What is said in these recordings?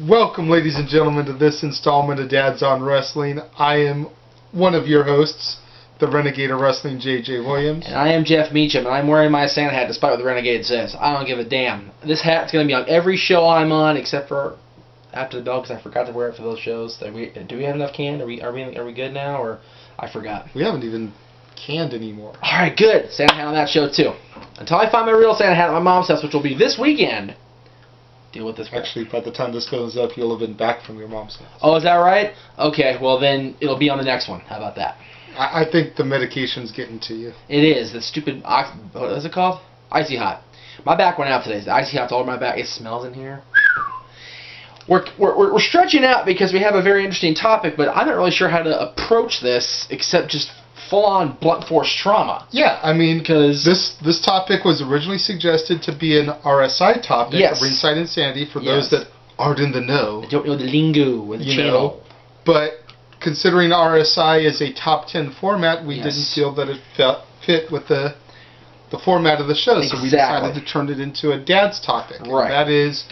Welcome, ladies and gentlemen, to this installment of Dads on Wrestling. I am one of your hosts, the Renegade of Wrestling, J.J. Williams. And I am Jeff Meacham, and I'm wearing my Santa hat despite what the Renegade says. I don't give a damn. This hat's going to be on every show I'm on except for After the Bell, because I forgot to wear it for those shows. Do we have enough canned? Are we good now, or I forgot? We haven't even canned anymore. All right, good. Santa hat on that show, too. Until I find my real Santa hat at my mom's house, which will be this weekend. Deal with this. Actually, by the time this goes up, you'll have been back from your mom's house. Oh, is that right? Okay, well then it'll be on the next one. How about that? I think the medication's getting to you. It is. The stupid, what is it called? Icy Hot. My back went out today. The Icy Hot's all over my back. It smells in here. We're stretching out because we have a very interesting topic, but I'm not really sure how to approach this except just full-on blunt force trauma. Yeah, I mean, because this topic was originally suggested to be an RSI topic, yes. a Ringside Insanity, for those that aren't in the know. I don't know the lingo or the channel. But considering RSI is a top 10 format, we didn't feel that it fit with the format of the show, so we decided to turn it into a dad's topic. Right. And that is,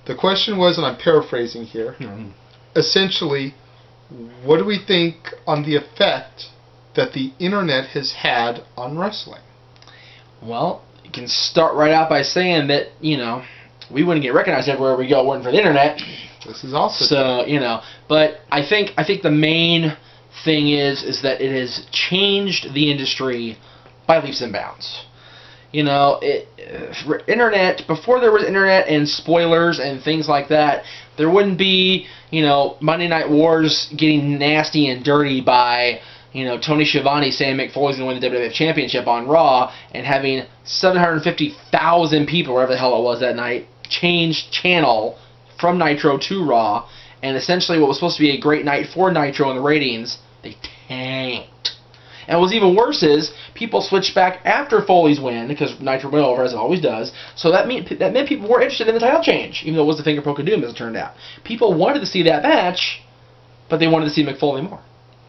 the question was, and I'm paraphrasing here, essentially, what do we think on the effect that the internet has had on wrestling? Well, you can start right out by saying that, we wouldn't get recognized everywhere we go weren't for the internet. This is also so, but I think the main thing is that it has changed the industry by leaps and bounds. Internet, before there was internet and spoilers and things like that, there wouldn't be, Monday Night Wars getting nasty and dirty by Tony Schiavone saying Mick Foley's going to win the WWF Championship on Raw and having 750,000 people, whatever the hell it was that night, change channel from Nitro to Raw, and essentially what was supposed to be a great night for Nitro in the ratings, they tanked. And what was even worse is people switched back after Foley's win, because Nitro went over, as it always does, so that meant people were interested in the title change, even though it was the Finger Poke of Doom, as it turned out. People wanted to see that match, but they wanted to see Mick Foley more.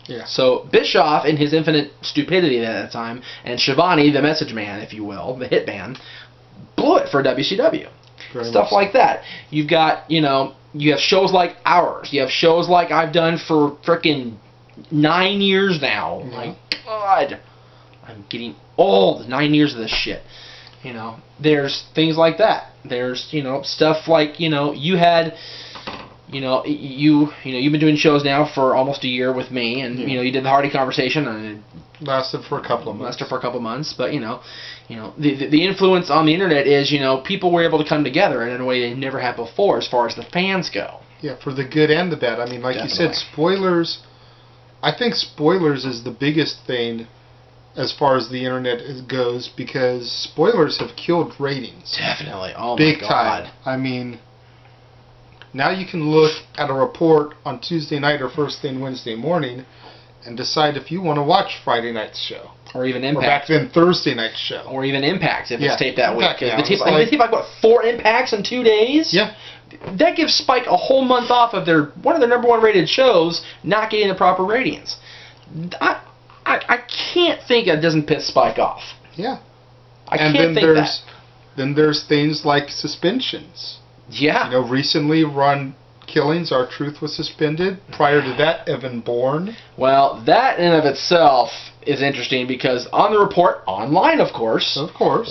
Yeah. So Bischoff, in his infinite stupidity at that time, and Schiavone, the message man, if you will, the hitman, blew it for WCW. Stuff like that. You've got, you have shows like ours. You have shows like I've done for frickin' 9 years now. Mm-hmm. My God. I'm getting old. 9 years of this shit. There's things like that. There's, stuff like, you had... you've been doing shows now for almost a year with me, and you did the Hardy Conversation, and it lasted for a couple of months. But the influence on the internet is people were able to come together in a way they never had before, as far as the fans go. Yeah, for the good and the bad. I mean, like Definitely. You said, spoilers. I think spoilers is the biggest thing as far as the internet goes, because spoilers have killed ratings. Definitely, oh big my God. Time. I mean. Now you can look at a report on Tuesday night or first thing Wednesday morning and decide if you want to watch Friday night's show. Or even Impact. Or back then Thursday night's show. Or even Impact if it's taped that week. Yeah, they tape like, what, 4 Impacts in 2 days? Yeah. That gives Spike a whole month off of one of their number one rated shows not getting the proper ratings. I can't think it doesn't piss Spike off. Yeah. I can't think that. Then there's things like suspensions. Yeah. Recently Ron Killings, R-Truth, was suspended. Prior to that, Evan Bourne. Well, that in and of itself is interesting because on the report, online of course,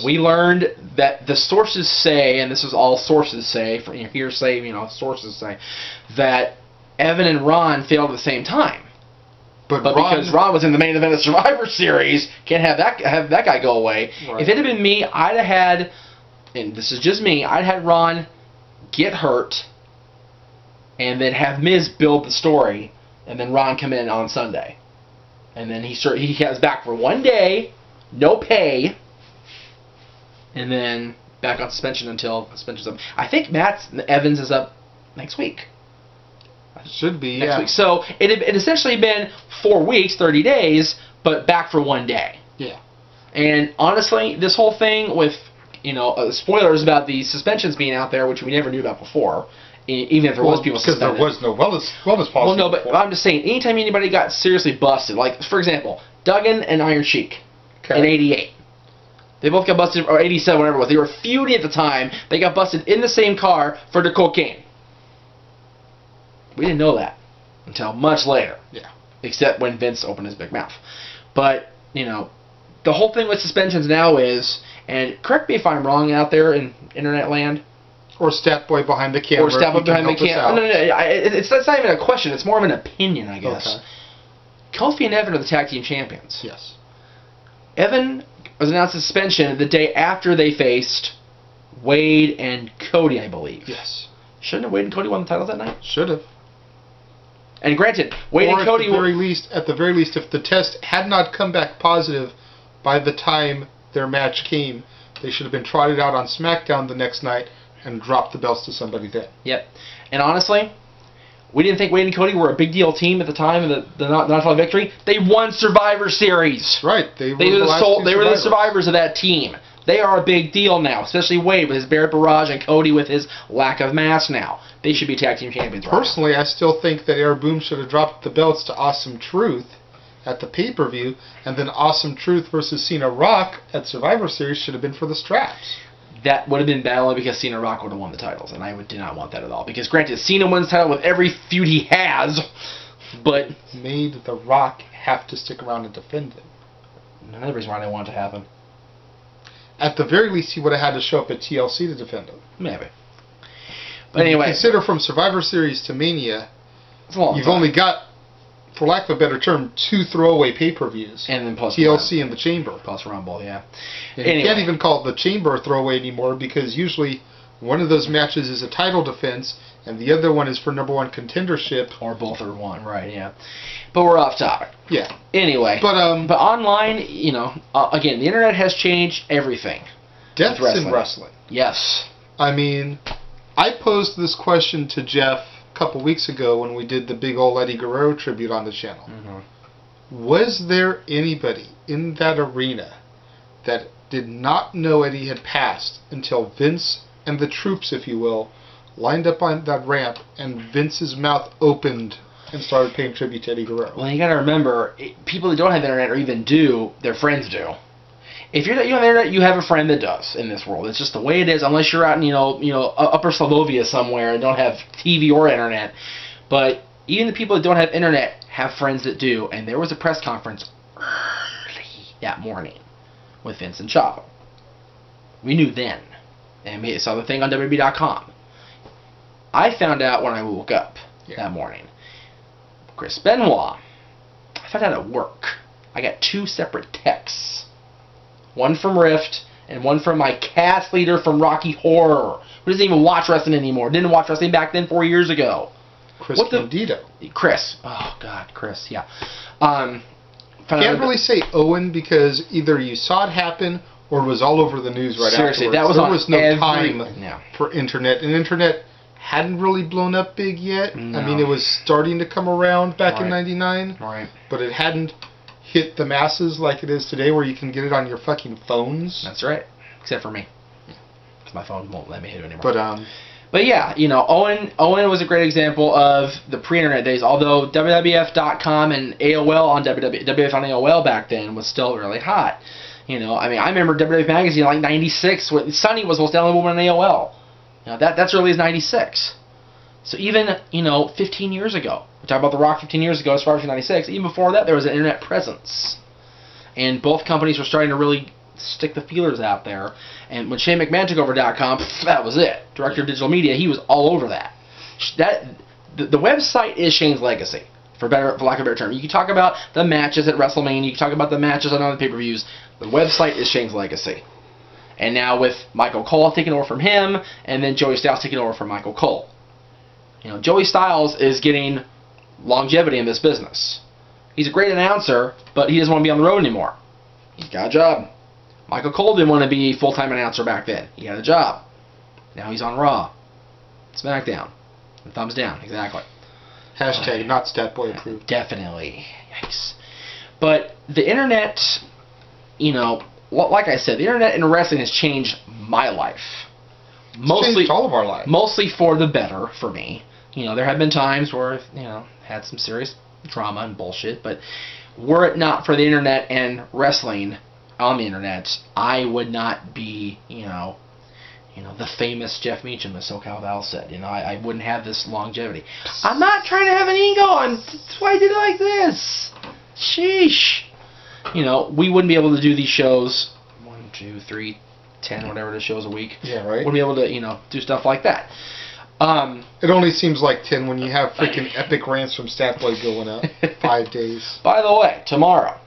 we learned that the sources say, and this is all sources say, from hearsay, sources say, that Evan and Ron failed at the same time. But because Ron was in the main event of Survivor Series, can't have that guy go away. Right. If it had been me, I'd have had, and this is just me, I'd had Ron get hurt, and then have Miz build the story, and then Ron come in on Sunday, and then he has back for 1 day, no pay, and then back on suspension until suspension's up. I think Evans is up next week. Should be next week. So it essentially been 4 weeks, 30 days, but back for 1 day. Yeah. And honestly, this whole thing with spoilers about the suspensions being out there, which we never knew about before, even if there was people suspended. Because there was no wellness policy. Well, no, but I'm just saying, anytime anybody got seriously busted, like, for example, Duggan and Iron Sheik in 88. They both got busted, or 87, whatever it was. They were feuding at the time. They got busted in the same car for their cocaine. We didn't know that until much later. Yeah. Except when Vince opened his big mouth. But, you know, the whole thing with suspensions now is, and correct me if I'm wrong out there in internet land, or Stat Boy behind the camera. Or Stat Boy behind the camera. No, it's not even a question. It's more of an opinion, I guess. Okay. Kofi and Evan are the tag team champions. Yes. Evan was announced suspension the day after they faced Wade and Cody, I believe. Yes. Shouldn't have Wade and Cody won the titles that night? Should have. And granted, Wade and Cody were... At the very least, if the test had not come back positive by the time their match came, they should have been trotted out on SmackDown the next night and dropped the belts to somebody then. Yep. And honestly, we didn't think Wade and Cody were a big deal team at the time of the non-title victory. They won Survivor Series. Right. They were the survivors of that team. They are a big deal now, especially Wade with his Barrett Barrage and Cody with his lack of mass now. They should be tag team champions. Personally, I still think that Air Boom should have dropped the belts to Awesome Truth at the pay-per-view, and then Awesome Truth versus Cena Rock at Survivor Series should have been for the straps. That would have been bad only because Cena Rock would have won the titles, and I did not want that at all. Because granted, Cena wins the title with every feud he has, but made The Rock have to stick around and defend them. Another reason why I didn't want it to happen. At the very least, he would have had to show up at TLC to defend him. Maybe. But anyway, consider from Survivor Series to Mania, it's a long you've time. only got, for lack of a better term, 2 throwaway pay-per-views. And then plus TLC and the Chamber. Plus Rumble, yeah. Anyway. You can't even call it the Chamber a throwaway anymore because usually one of those matches is a title defense and the other one is for #1 contendership. Or both are one, right, yeah. But we're off topic. Yeah. Anyway. But online, you know, again, the internet has changed everything. Deaths in wrestling. Yes. I mean, I posed this question to Jeff a couple weeks ago when we did the big old Eddie Guerrero tribute on the channel. Mm-hmm. Was there anybody in that arena that did not know Eddie had passed until Vince and the troops, if you will, lined up on that ramp and Vince's mouth opened and started paying tribute to Eddie Guerrero? Well, you got to remember, people that don't have internet or even do, their friends do. If you don't have internet, you have a friend that does in this world. It's just the way it is, unless you're out in Upper Slovenia somewhere and don't have TV or internet. But even the people that don't have internet have friends that do. And there was a press conference early that morning with Vince and Chavo. We knew then, and we saw the thing on WWE.com. I found out when I woke up that morning. Chris Benoit, I found out at work. I got 2 separate texts. One from Rift, and one from my cast leader from Rocky Horror, who doesn't even watch wrestling anymore. Didn't watch wrestling back then 4 years ago. Chris Candido. Chris. Oh, God, Chris, yeah. Can't really say Owen because either you saw it happen or it was all over the news right Seriously, afterwards. There was no time for internet. And internet hadn't really blown up big yet. No. I mean, it was starting to come around back in '99. Right. But it hadn't hit the masses like it is today where you can get it on your fucking phones. That's right. Except for me. Because my phone won't let me hit it anymore. But yeah, you know, Owen was a great example of the pre-internet days, although WWF.com and AOL on WWF on AOL back then was still really hot. You know, I mean, I remember WWF Magazine like 96 when Sunny was most downloadable on AOL. You know, that's early as 96. So even, 15 years ago, we talked about The Rock 15 years ago as far as 96, even before that there was an internet presence. And both companies were starting to really stick the feelers out there. And when Shane McMahon took over .com, that was it. Director of Digital Media, he was all over that. The website is Shane's legacy, for lack of a better term. You can talk about the matches at WrestleMania, you can talk about the matches on other pay-per-views. The website is Shane's legacy. And now with Michael Cole taking over from him, and then Joey Styles taking over from Michael Cole. Joey Styles is getting longevity in this business. He's a great announcer, but he doesn't want to be on the road anymore. He's got a job. Michael Cole didn't want to be a full-time announcer back then. He had a job. Now he's on Raw. SmackDown. And thumbs down, exactly. Hashtag not Statboy approved. Definitely. Yikes. But the internet, like I said, the internet and wrestling has changed my life. It's changed all of our lives. Mostly for the better for me. There have been times where I've, had some serious drama and bullshit, but were it not for the internet and wrestling on the internet, I would not be, You know, the famous Jeff Meacham, as SoCal Val said. You know, I wouldn't have this longevity. I'm not trying to have an ego, that's why I did it like this. Sheesh. You know, we wouldn't be able to do these shows 1, 2, 3, 10, whatever the shows a week. Yeah, right. Wouldn't be able to, you know, do stuff like that. It only seems like 10 when you have freaking epic rants from Statboy going up. 5 days. By the way, tomorrow,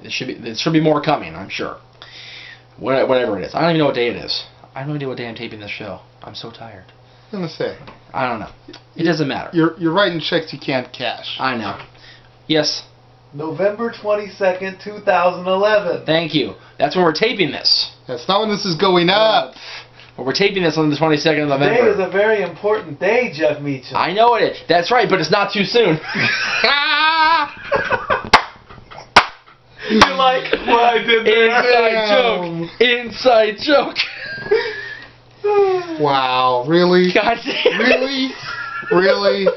there should be more coming, I'm sure. Whatever it is. I don't even know what day it is. I have no idea what day I'm taping this show. I'm so tired. I'm going to say. I don't know. It doesn't matter. You're writing checks you can't cash. I know. Yes? November 22nd, 2011. Thank you. That's when we're taping this. That's not when this is going up. Well, we're taping this on the 22nd of November. Today is a very important day, Jeff Meacham. I know it is. That's right, but it's not too soon. You like what I did there? Inside joke. Wow, really? God damn. Really? Really?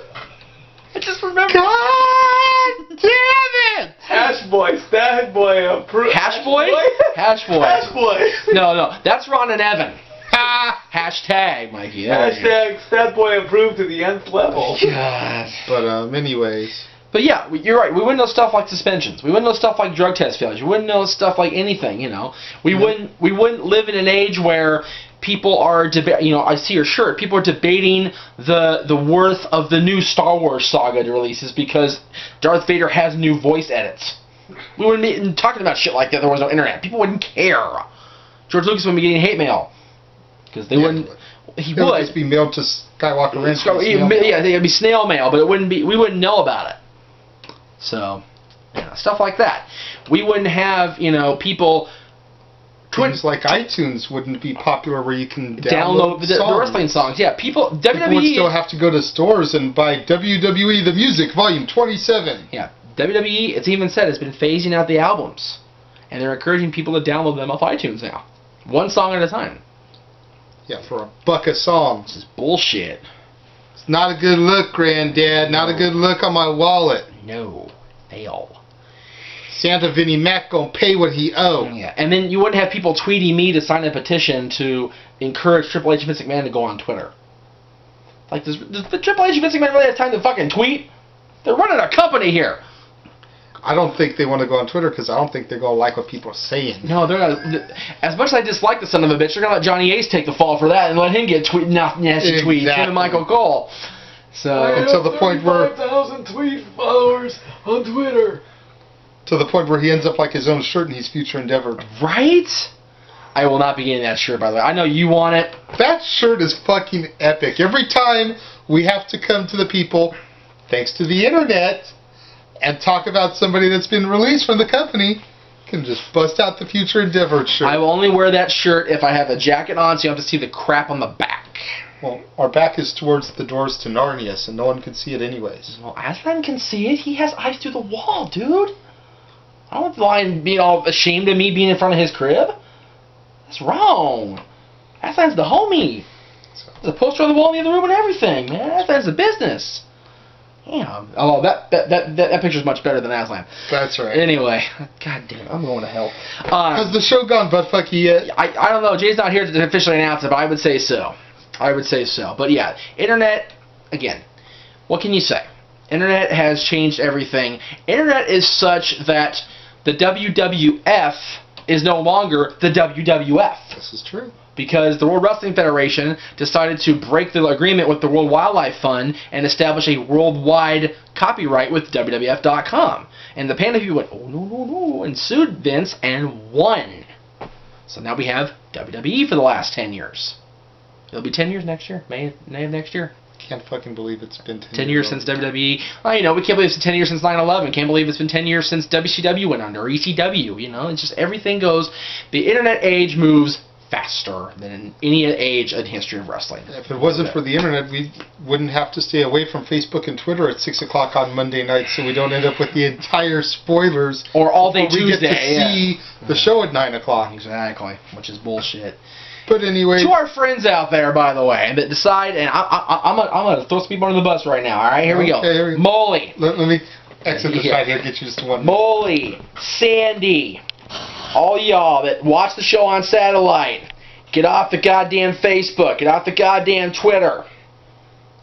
I just remembered. God damn it! Hash Boy, Stat Boy approved. Hash Boy? Hash Boy. Hash Boy. No, that's Ron and Evan. Hashtag, Mikey. Hashtag Stat Boy approved to the nth level. God. But anyways. But yeah, you're right. We wouldn't know stuff like suspensions. We wouldn't know stuff like drug test failures. We wouldn't know stuff like anything. You know, we wouldn't live in an age where people are You know, I see your shirt. People are debating the worth of the new Star Wars saga releases because Darth Vader has new voice edits. We wouldn't be talking about shit like that. There was no internet. People wouldn't care. George Lucas wouldn't be getting hate mail because they wouldn't. He would just be mailed to Skywalker Ranch. Yeah, it'd be snail mail, but it wouldn't be. We wouldn't know about it. So, yeah, stuff like that. We wouldn't have, you know, people. Things like iTunes wouldn't be popular where you can download the wrestling songs. Yeah, people would still have to go to stores and buy WWE The Music Volume 27. Yeah, WWE, it's even said, has been phasing out the albums. And they're encouraging people to download them off iTunes now. One song at a time. Yeah, for $1 a song. This is bullshit. It's not a good look, Granddad. Not a good look on my wallet. No. Fail. Santa Vinnie Mac gonna pay what he owe. Yeah, and then you wouldn't have people tweeting me to sign a petition to encourage Triple H and Vince McMahon to go on Twitter. Like, does the Triple H and Vince McMahon really have time to fucking tweet? They're running a company here. I don't think they want to go on Twitter because I don't think they're gonna like what people are saying. No, they're not. As much as I dislike the son of a bitch, they're gonna let Johnny Ace take the fall for that and let him get nasty tweets. Him and Michael Cole. So until the point where 5,000 tweet followers on Twitter. To the point where he ends up like his own shirt in his future endeavor. Right? I will not be getting that shirt, by the way. I know you want it. That shirt is fucking epic. Every time we have to come to the people, thanks to the internet, and talk about somebody that's been released from the company, can just bust out the future endeavor shirt. I will only wear that shirt if I have a jacket on, so you have to see the crap on the back. Well, our back is towards the doors to Narnia, so no one can see it anyways. Well, Aslan can see it. He has eyes through the wall, dude. I don't want the lion being all ashamed of me being in front of his crib. That's wrong. Aslan's the homie. There's a poster on the wall in the other room and everything, man. Aslan's the business. Damn. Oh, that picture's much better than Aslan. That's right. Anyway, god damn it, I'm going to hell. Has the show gone buttfucky yet? I don't know. Jay's not here to officially announce it, but I would say so. But yeah, internet, again, what can you say? Internet has changed everything. Internet is such that the WWF is no longer the WWF. This is true. Because the World Wrestling Federation decided to break the agreement with the World Wildlife Fund and establish a worldwide copyright with WWF.com. And the Panda people went, oh, no, and sued Vince and won. So now we have WWE for the last 10 years. It'll be 10 years next year, May of next year. Can't fucking believe it's been 10 years since WWE. Well, you know, we can't believe it's been 10 years since 9/11. Can't believe it's been 10 years since WCW went under, or ECW. You know, it's just everything goes. The internet age moves faster than in any age in history of wrestling. If it wasn't for the internet, we wouldn't have to stay away from Facebook and Twitter at 6 o'clock on Monday nights, so we don't end up with the entire spoilers. Or all day Tuesday. We get to see the show at 9 o'clock. Exactly, which is bullshit. But anyway, to our friends out there, by the way, that decide, and I'm gonna throw some people under the bus right now. All right, here we go. Molly. Let me exit the side here and get you just one. Molly, Sandy, all y'all that watch the show on satellite, Get off the goddamn Facebook. Get off the goddamn Twitter.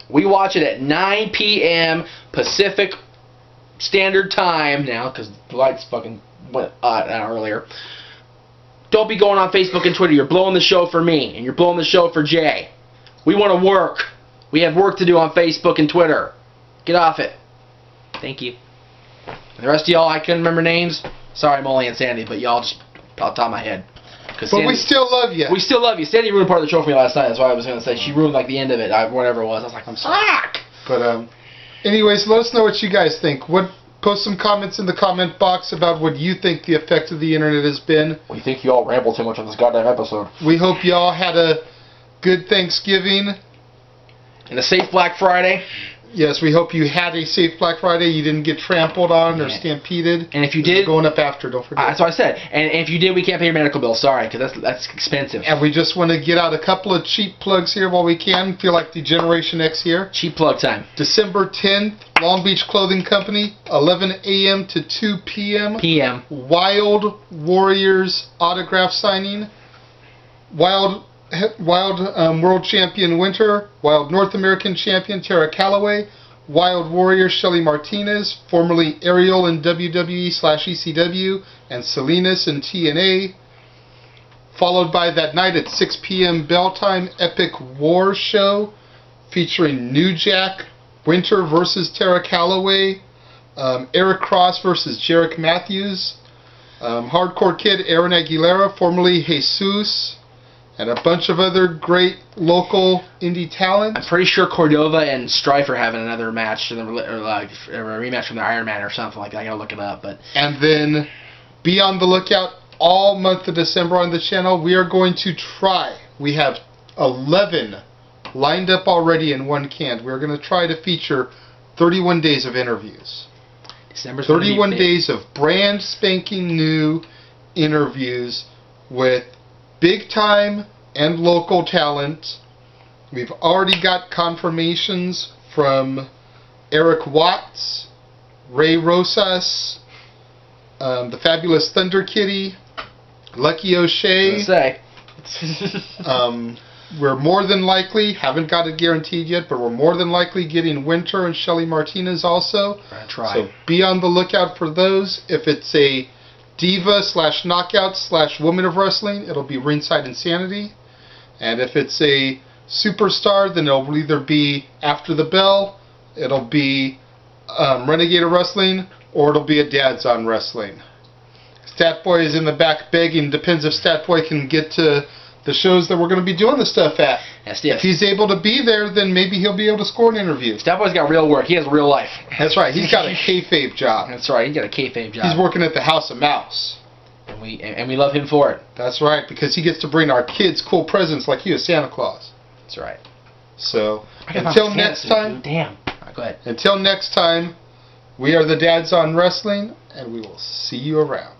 We watch it at 9 p.m. Pacific Standard Time now, because the lights fucking went out earlier. Don't be going on Facebook and Twitter. You're blowing the show for me, and you're blowing the show for Jay. We want to work. We have work to do on Facebook and Twitter. Get off it. Thank you. And the rest of y'all, I couldn't remember names. Sorry, Molly and Sandy, but y'all just off the top of my head. But Sandy, we still love you. We still love you. Sandy ruined part of the show for me last night. That's why I was going to say. She ruined like the end of it, whatever it was. I was like, I'm sorry. But anyways, let us know what you guys think. Post some comments in the comment box about what you think the effect of the internet has been. We think you all ramble too much on this goddamn episode. We hope you all had a good Thanksgiving. And a safe Black Friday. Yes, we hope you had a safe Black Friday. You didn't get trampled on or stampeded. And if you did, going up after, don't forget. That's what I said. And if you did, we can't pay your medical bill. Sorry, because that's expensive. And we just want to get out a couple of cheap plugs here while we can. Feel like the Generation X here. Cheap plug time. December 10th, Long Beach Clothing Company, 11 a.m. to 2 p.m. Wild Warriors autograph signing. Wild World Champion Winter, Wild North American Champion Tara Calloway, Wild Warrior Shelly Martinez, formerly Ariel in WWE/ECW, and Salinas in TNA. Followed by that night at 6 p.m. Bell Time, Epic War Show, featuring New Jack, Winter versus Tara Calloway, Eric Cross versus Jarek Matthews, Hardcore Kid Aaron Aguilera, formerly Jesus, and a bunch of other great local indie talent. I'm pretty sure Cordova and Strife are having another match, or like a rematch from the Iron Man or something like that. I gotta look it up. And then be on the lookout all month of December on the channel. We are going to try. We have 11 lined up already in one can. We're going to try to feature 31 days of interviews. December's 31 days of brand spanking new interviews with big time and local talent. We've already got confirmations from Eric Watts, Ray Rosas, the Fabulous Thunder Kitty, Lucky O'Shea. We're more than likely, haven't got it guaranteed yet, but we're more than likely getting Winter and Shelly Martinez also. So be on the lookout for those. If it's a Diva/Knockout/Woman of Wrestling, it'll be Ringside Insanity. And if it's a Superstar, then it'll either be After the Bell, it'll be Renegade of Wrestling, or it'll be a Dad's on Wrestling. Statboy is in the back begging. Depends if Statboy can get to the shows that we're going to be doing the stuff at. Yes. If he's able to be there, then maybe he'll be able to score an interview. Statboy's got real work. He has real life. That's right. He's got a kayfabe job. That's right. He's got a kayfabe job. He's working at the House of Mouse. And we love him for it. That's right, because he gets to bring our kids cool presents like you as Santa Claus. That's right. So, until next time. Damn. Go ahead. Until next time, we are the Dads on Wrestling, and we will see you around.